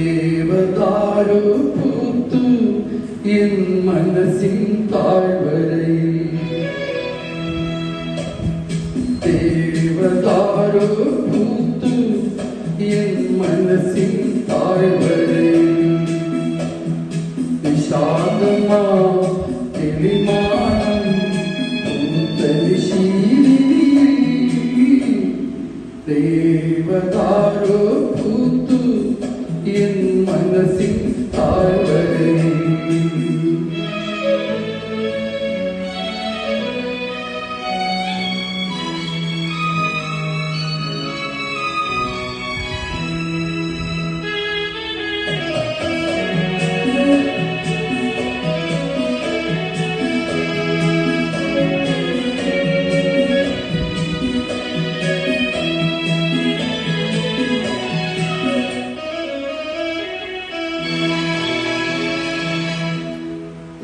தேவதாரு பூத்து என் மனசின் தாழ்வரை தேவதாரு பூத்து என் மனசின் தாழ்வரை விஷாதமா தெளிமானம் பூத்தரிசீலினியை தேவதாரு பூத்து என் மனசின் தாழ்வரை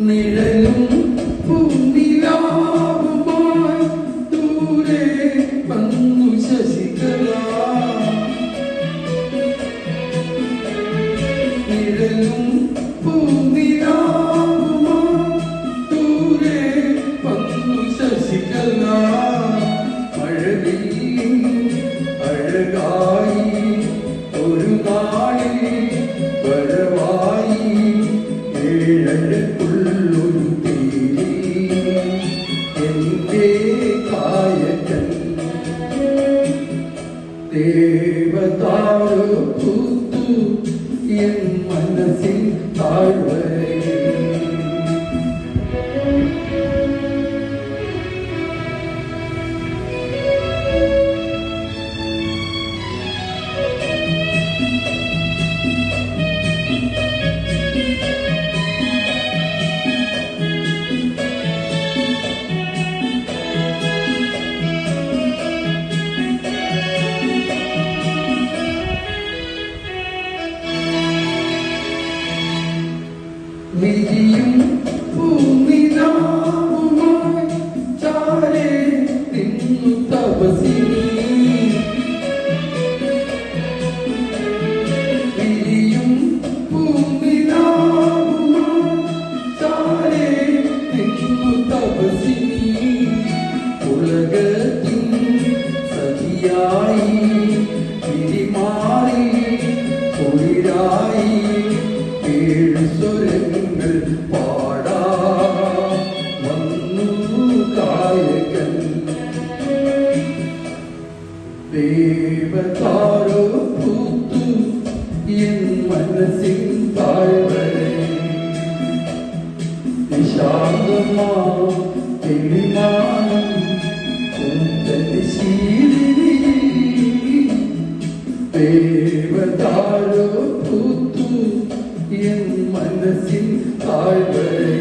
നിഴലും പൂനിലാവുമായി ദൂരെ വന്നു ശശികല നിഴലും പൂനിലാവുമായി ദൂരെ വന്നു ശശികല മഴവിൽ അഴകായി ഒരു നാളിൽ വരവായി ഏഴഴകുള്ളൊരു തീരി എന്റെ കായകൻ ദേവതാരു പൂത്തു എൻ മനസ്സിൻ താഴ്വരയിൽ വിധിയും പൂനിലാവുമായി ചാരെ നിന്നു തപസിനി വിധിയും പൂനിലാവുമായി ചാരെ നിന്നു തപസിനി ഉലകത്തിൻ സഖിയായി പിരിമാറി കുളിരായി ഏഴ് സ്വരങ്ങൾ പാടാ വന്നു കായകൻ ദേവതാരു പൂത്തു എൻ മനസ്സിൻ താഴ്വരയിൽ നിശാന്തമാ തെളിമാനം പൂത്തരിശീലിനി ദേവതാരു പൂത്തു എൻ മനസ്സിൻ താഴ്വരയിൽ